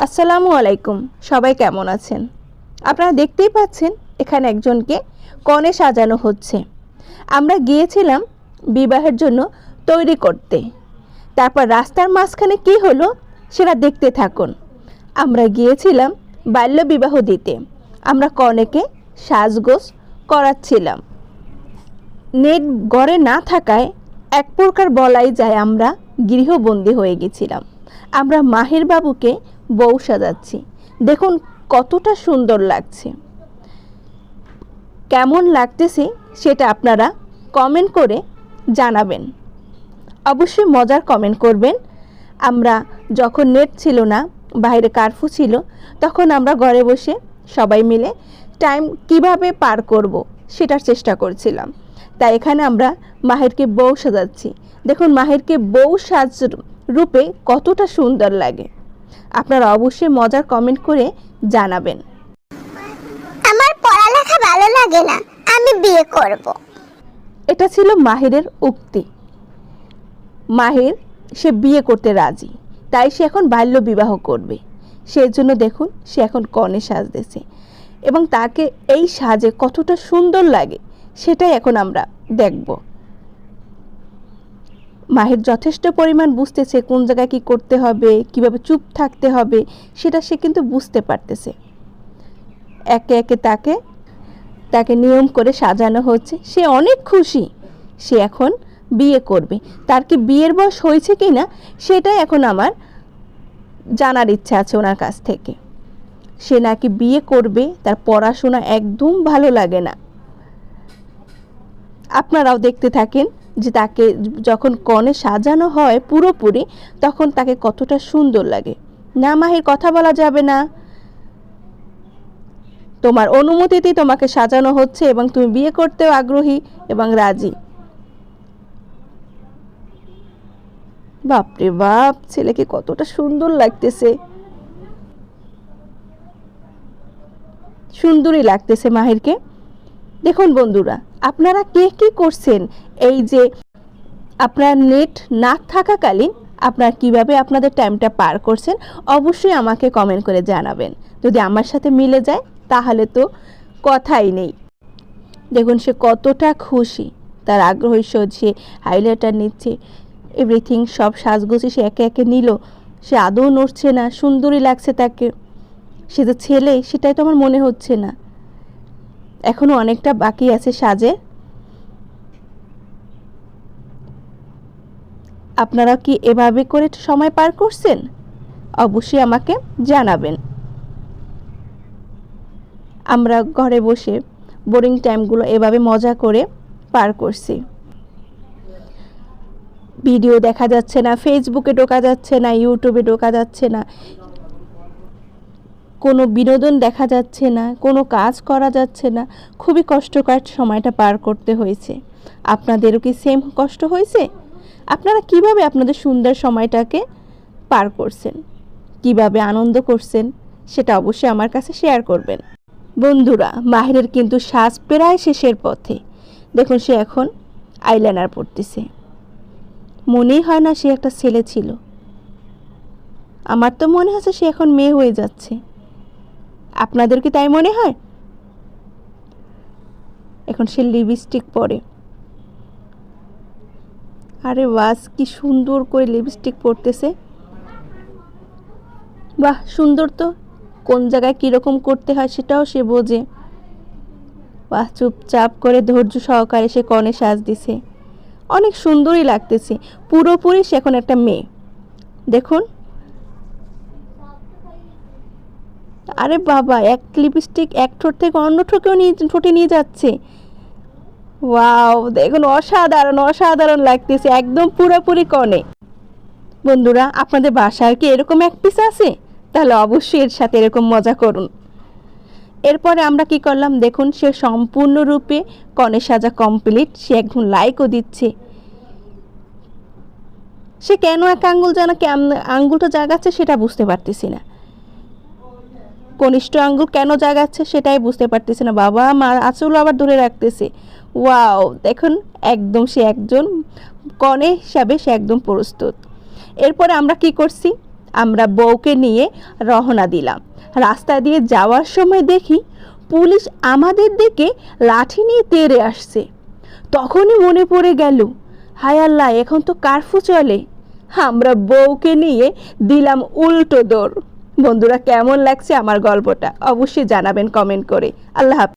আসসালামু আলাইকুম। সবাই কেমন আছেন? আপনারা দেখতেই পাচ্ছেন এখানে একজনকে কনে সাজানো হচ্ছে। আমরা গিয়েছিলাম বিবাহের জন্য তৈরি করতে। তারপর রাস্তার মাঝখানে কি হলো সেটা দেখতে থাকুন। আমরা গিয়েছিলাম বাল্য বিবাহ দিতে। আমরা কনেকে সাজগোজ করাচ্ছিলাম। নেট গড়ে না থাকায় এক প্রকার বলাই যায় আমরা গৃহবন্দী হয়ে গেছিলাম। আমরা মাহির বাবুকে বউ সাজাচ্ছি। দেখুন কতটা সুন্দর লাগছে। কেমন লাগতেছে সেটা আপনারা কমেন্ট করে জানাবেন। অবশ্যই মজার কমেন্ট করবেন। আমরা যখন নেট ছিল না, বাইরে কারফিউ ছিল, তখন আমরা ঘরে বসে সবাই মিলে টাইম কিভাবে পার করব সেটার চেষ্টা করছিলাম। তাই এখানে আমরা মাহিরকে বউ সাজাচ্ছি। দেখুন মাহিরকে বউ সাজ রূপে কতটা সুন্দর লাগে। আপনারা অবশ্যই মজার কমেন্ট করে জানাবেন। আমার পড়ালেখা ভালো লাগে না, আমি বিয়ে করব। এটা ছিল মাহিরের উক্তি। মাহির সে বিয়ে করতে রাজি, তাই সে এখন বাল্য বিবাহ করবে। সেই জন্য দেখুন সে এখন কনে সাজতেছে এবং তাকে এই সাজে কতটা সুন্দর লাগে সেটাই এখন আমরা দেখব। মাহির যথেষ্ট পরিমাণ বুঝতেছে কোন জায়গায় কী করতে হবে, কিভাবে চুপ থাকতে হবে, সেটা সে কিন্তু বুঝতে পারতেছে। একে একে তাকে নিয়ম করে সাজানো হচ্ছে। সে অনেক খুশি, সে এখন বিয়ে করবে। তার কি বিয়ের বয়স হয়েছে কি না সেটাই এখন আমার জানার ইচ্ছা আছে ওনার কাছ থেকে। সে নাকি বিয়ে করবে, তার পড়াশোনা একদম ভালো লাগে না। আপনারাও দেখতে থাকেন যে তাকে যখন কনে সাজানো হয় পুরোপুরি, তখন তাকে কতটা সুন্দর লাগে। না মাহির কথা বলা যাবে না, তোমার অনুমতিতেই তোমাকে সাজানো হচ্ছে এবং তুমি বিয়ে করতেও আগ্রহী এবং রাজি। বাপরে বাপ, ছেলেকে কতটা সুন্দর লাগতেছে, সুন্দরই লাগতেছে মাহিরকে। দেখুন বন্ধুরা, আপনারা কে কি করছেন এই যে আপনার নেট না থাকাকালীন আপনারা কিভাবে আপনাদের টাইমটা পার করছেন অবশ্যই আমাকে কমেন্ট করে জানাবেন। যদি আমার সাথে মিলে যায় তাহলে তো কথাই নেই। দেখুন সে কতটা খুশি, তার আগ্রহ সে হাইলাইটার নিচ্ছে, এভরিথিং সব সাজগোজে সে একে একে নিল। সে আদৌ নড়ছে না, সুন্দরই লাগছে তাকে। সে যে ছেলে সেটাই তো আমার মনে হচ্ছে না। এখনো অনেকটা বাকি আছে সাজে। আপনারা কি এভাবে করে সময় পার করছেন অবশ্যই আমাকে জানাবেন। আমরা ঘরে বসে বোরিং টাইমগুলো এভাবে মজা করে পার করছি। ভিডিও দেখা যাচ্ছে না, ফেসবুকে ঢোকা যাচ্ছে না, ইউটিউবে ঢোকা যাচ্ছে না, কোনো বিনোদন দেখা যাচ্ছে না, কোনো কাজ করা যাচ্ছে না। খুবই কষ্টকর সময়টা পার করতে হয়েছে। আপনাদেরও কি সেম কষ্ট হয়েছে? আপনারা কিভাবে আপনাদের সুন্দর সময়টাকে পার করছেন, কিভাবে আনন্দ করছেন সেটা অবশ্যই আমার কাছে শেয়ার করবেন। বন্ধুরা, মাহিরের কিন্তু সাজ প্রায় শেষের পথে। দেখুন সে এখন আইলাইনার পরতেছে। মনেই হয় না সে একটা ছেলে ছিল। আমার তো মনে হচ্ছে সে এখন মেয়ে হয়ে যাচ্ছে। আপনাদের কি তাই মনে হয়? এখন সে লিপস্টিক পরে। আরে বাস, কি সুন্দর করে লিপস্টিক পরতেছে। বাহ, সুন্দর তো। কোন জায়গায় কীরকম করতে হয় সেটাও সে বোঝে। বাহ, চুপচাপ করে ধৈর্য সহকারে সে কনে সাজ দিছে। অনেক সুন্দরই লাগতেছে। পুরোপুরি সে এখন একটা মেয়ে। দেখুন, আরে বাবা, এক লিপস্টিক এক ঠোঁট থেকে অন্য ঠোঁটে নিয়ে যাচ্ছে। ওয়াও, দেখুন অসাধারণ অসাধারণ লাগতেছে, একদম পুরোপুরি কনে। বন্ধুরা, আপনাদের বাসায় কি এরকম এক পিস আছে? তাহলে অবশ্যই এর সাথে এরকম মজা করুন। এরপরে আমরা কি করলাম দেখুন, সে সম্পূর্ণরূপে কনে সাজা কমপ্লিট। সে একদম লাইকও দিচ্ছে। সে কেন এক আঙ্গুল আঙ্গুলটা জাগাচ্ছে সেটা বুঝতে পারতেছি না। কনিষ্ঠ আঙ্গুল কেন জাগাচ্ছে সেটাই বুঝতে পারতেছে না। বাবা মা আঁচল আবার ধরে রাখতেছে। ওয়াও, দেখুন একদম সে একজন কনে হিসাবে সে একদম প্রস্তুত। এরপরে আমরা কি করছি, আমরা বউকে নিয়ে রওনা দিলাম। রাস্তা দিয়ে যাওয়ার সময় দেখি পুলিশ আমাদের দিকে লাঠি নিয়ে তেড়ে আসছে। তখনই মনে পড়ে গেল, হায় আল্লাহ, এখন তো কারফিউ চলে। আমরা বউকে নিয়ে দিলাম উল্টো দৌড়। বন্ধুরা, কেমন লাগছে আমার গল্পটা অবশ্যই জানাবেন কমেন্ট করে। আল্লাহ হাফেজ।